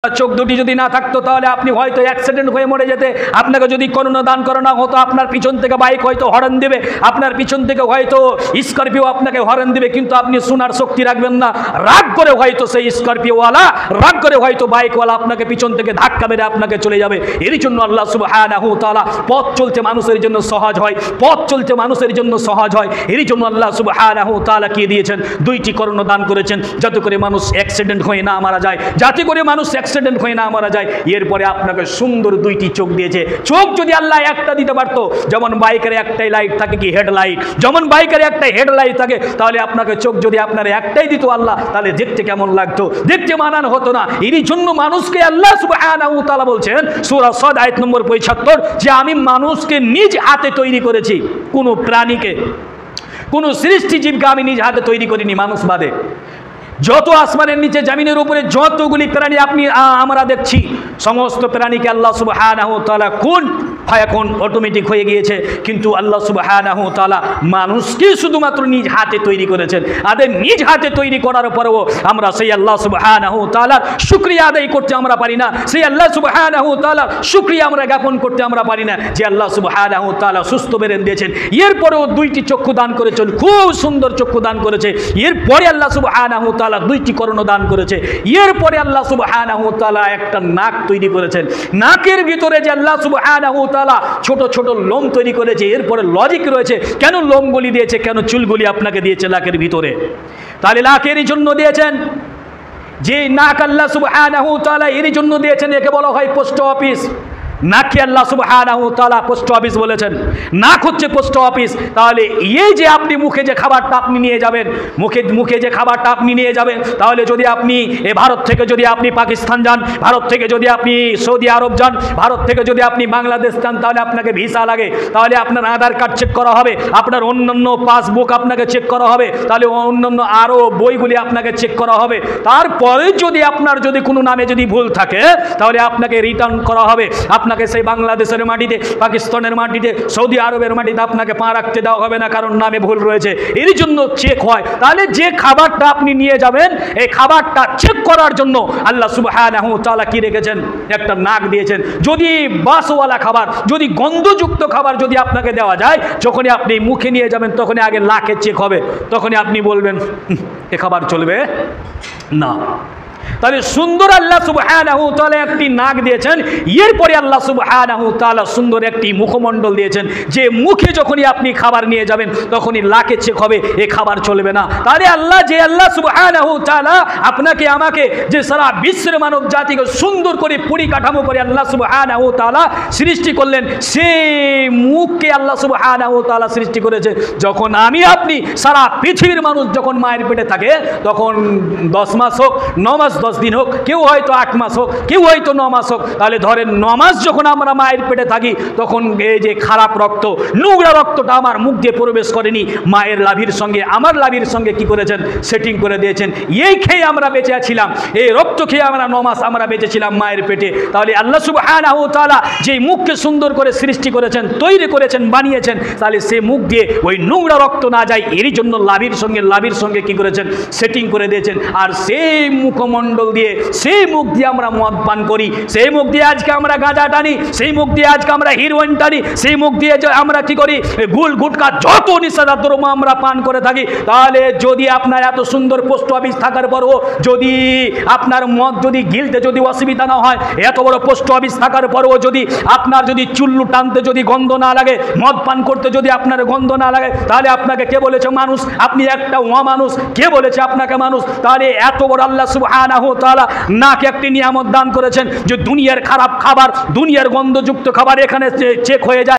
চোখ দুটি যদি না থাকতো তাহলে আপনি হয়তো অ্যাক্সিডেন্ট হয়ে মরে যেতে। আপনাকে যদি করোনা দান করানো হতো, আপনার পিছন থেকে বাইক হয়তো হর্ন দেবে, আপনার পিছন থেকে হয়তো স্করপিও আপনাকে হর্ন দেবে, কিন্তু আপনি শোনার শক্তি রাখবেন না। রাগ করে হয়তো সেই স্করপিওওয়ালা, রাগ করে হয়তো বাইকওয়ালা আপনাকে পিছন থেকে ধাক্কা মেরে আপনাকে চলে যাবে। এর জন্য আল্লাহ সুবহানাহু ওয়া তাআলা পথ চলতে মানুষের জন্য সহজ হয়, পথ চলতে মানুষের জন্য সহজ হয়। এর জন্য আল্লাহ সুবহানাহু ওয়া তাআলা কি দিয়েছেন? দুইটি করোনা দান করেছেন, যাতে করে মানুষ অ্যাক্সিডেন্ট হয়ে না মারা যায়, যাতে করে মানুষ অ্যাক্সিডেন্ট হয়ে না মারা যায়। এরপরে আপনাকে সুন্দর দুইটি চোখ দিয়েছে। চোখ যদি আল্লাহ একটা দিতে পারতো, যেমন বাইকের একটাই লাইট থাকে, কি হেডলাইট, যেমন বাইকের একটাই হেডলাইট থাকে, তাহলে আপনাকে চোখ যদি আপনার একটাই দিত আল্লাহ, তাহলে দেখতে কেমন লাগতো? দেখতে মানান হতো না। এরই জন্য মানুষকে আল্লাহ সুবহানাহু ওয়া তাআলা বলছেন সূরা সাদ আয়াত নম্বর 75 যে আমি মানুষকে নিজ হাতে তৈরি করেছি। কোনো প্রাণীকে, কোনো সৃষ্টিজীবকে আমি নিজ হাতে তৈরি করিনি, মানুষ বাদে। যত আসমানের নিচে জমিনের উপরে যতগুলি প্রাণী আপনি আমরা দেখছি, সমস্ত প্রাণীকে আল্লাহ সুবহানাহু ওয়া তাআলা কোন ফায়াকুন অটোমেটিক হয়ে গিয়েছে, কিন্তু আল্লাহ সুবহানাহু ওয়া তাআলা মানুষকে শুধুমাত্র নিজ হাতে তৈরি করেছেন। আর নিজ হাতে তৈরি করার পরেও আমরা সেই আল্লাহ সুবহানাহু ওয়া তাআলার শুকরিয়া আদায় করতে আমরা পারি না, সেই আল্লাহ সুবহানাহু ওয়া তাআলার শুকরিয়া আমরা জ্ঞাপন করতে আমরা পারি না যে আল্লাহ সুবহানাহু ওয়া তাআলা সুস্থ বেরেন দিয়েছেন। এরপরেও দুইটি চক্ষু দান করেছেন, খুব সুন্দর চক্ষু দান করেছে। এরপরে আল্লাহ সুবহানাহু ওয়া তাআলা দুইটি কর্ণ দান করেছে। এরপরে আল্লাহ সুবহানাহু ওয়া তাআলা একটা নাক তৈরি করেছেন। নাকের ভিতরে যে আল্লাহ সুবহানাহু ওয়া তাআলা ছোট ছোট লোম তৈরি করেছে, এরপরে লজিক রয়েছে কেন লোমগুলি দিয়েছে, কেন চুলগুলি আপনাকে দিয়েছে নাকের ভিতরে। তাহলে নাকের জন্য দিয়েছেন, যে নাক আল্লাহ সুবহানাহু ওয়া তাআলা এর জন্য দিয়েছেন, একে বলা হয় পোস্ট অফিস। নাকে আল্লাহ সুবহানাহু ওয়া তাআলা পোস্ট অফিস বলেছেন, নাক হচ্ছে পোস্ট অফিস। তাহলে এই যে আপনি মুখে যে খাবারটা আপনি নিয়ে যাবেন, মুখে যে খাবারটা আপনি নিয়ে যাবেন, তাহলে যদি আপনি ভারত থেকে যদি আপনি পাকিস্তান যান, ভারত থেকে যদি আপনি সৌদি আরব যান, ভারত থেকে যদি আপনি বাংলাদেশ যান, তাহলে আপনাকে ভিসা লাগে, তাহলে আপনার আধার কার্ড চেক করা হবে, আপনার অন্যান্য পাসবুক আপনাকে চেক করা হবে, তাহলে অন্যান্য আরও বইগুলি আপনাকে চেক করা হবে। তারপরে যদি আপনার যদি কোনো নামে যদি ভুল থাকে, তাহলে আপনাকে রিটার্ন করা হবে। আপনাকে সেই বাংলাদেশের মাটিতে, পাকিস্তানের মাটিতে, সৌদি আরবের মাটিতে আপনাকে পা রাখতে দেওয়া হবে না, কারণ নামে ভুল রয়েছে। এর জন্য চেক হয়। তাহলে যে খাবারটা আপনি নিয়ে যাবেন, এই খাবারটা চেক করার জন্য আল্লাহ সুবহানাহু ওয়া তাআলা কি রেখেছেন? একটা নাক দিয়েছেন। যদি বাসওয়ালা খাবার, যদি গন্ধযুক্ত খাবার যদি আপনাকে দেওয়া যায়, যখনই আপনি মুখে নিয়ে যাবেন তখনই আগে নাকে চেক হবে, তখনই আপনি বলবেন এ খাবার চলবে না। তাহলে সুন্দর আল্লাহ সুবহানাহু ওয়া তাআলা একটি নাক দিয়েছেন। এরপরে আল্লাহ সুবহানাহু ওয়া তাআলা সুন্দর একটি মুখমণ্ডল দিয়েছেন, যে মুখে যখনই আপনি খাবার নিয়ে যাবেন তখনই নাকে চেক হবে, এ খাবার চলবে না। তাহলে আল্লাহ সুবহানাহু ওয়া তাআলা আপনাকে আমাকে যে সারা বিশ্বের মানব জাতিকে সুন্দর করে পরিকাঠামো করে আল্লাহ সুবহানাহু ওয়া তাআলা সৃষ্টি করলেন, সেই মুখকে আল্লাহ সুবহানাহু ওয়া তাআলা সৃষ্টি করেছে। যখন আমি আপনি সারা পৃথিবীর মানুষ যখন মায়ের পেটে থাকে, তখন 10 মাস হোক, 9 মাস 10 দিন হোক, কেউ হয়তো 8 মাস হোক, কেউ হয়তো 9 মাস হোক, তাহলে ধরেন 9 মাস যখন আমরা মায়ের পেটে থাকি, তখন এই যে খারাপ রক্ত, নোংরা রক্তটা আমার মুখ দিয়ে প্রবেশ করেনি, মায়ের লাভির সঙ্গে আমার লাভির সঙ্গে কি করেছেন? সেটিং করে দিয়েছেন। এই খেয়ে আমরা বেঁচে আছিলাম, এই রক্ত খেয়ে আমরা 9 মাস আমরা বেঁচেছিলাম মায়ের পেটে। তাহলে আল্লাহ সুবহানাহু ওয়া তাআলা যে মুখকে সুন্দর করে সৃষ্টি করেছেন, তৈরি করেছেন, বানিয়েছেন, তাহলে সে মুখ দিয়ে ওই নোংরা রক্ত না যায়, এরই জন্য লাভির সঙ্গে কি করেছেন? সেটিং করে দিয়েছেন। আর সেই মুখমণ্ডল দিয়ে, সেই মুখ দিয়ে আমরা মদ পান করি, সেই মুখ দিয়ে আজকে আমরা গাঁজা টানি, সেই মুখ দিয়ে আজকে আমরা হিরোইন টানি, সেই মুখ দিয়ে আমরা কি করি? গুল গুটকা যত নিষেধাজ্ঞা দ্রব্য আমরা পান করে থাকি। তাহলে যদি আপনার এত সুন্দর পোস্ট অফিস থাকার পরও যদি আপনার মদ যদি গিলতে যদি অসুবিধা না হয়, এত বড় পোস্ট অফিস থাকার পরও যদি আপনার যদি চুল্লু টানতে যদি গন্ধ না লাগে, মদ পান করতে যদি আপনার গন্ধ না লাগে, তাহলে আপনাকে কে বলেছে মানুষ? আপনি একটা অমানুষ। কে বলেছে আপনাকে মানুষ? তাহলে এত বড় আল্লাহ সুবহানাহু ওয়া তাআলা নাকে একটি নিয়ামত দান করেছেন, যে দুনিয়ার খারাপ খাবার, দুনিয়ার গন্ধযুক্ত খাবার এখানে চেক হয়ে যায়।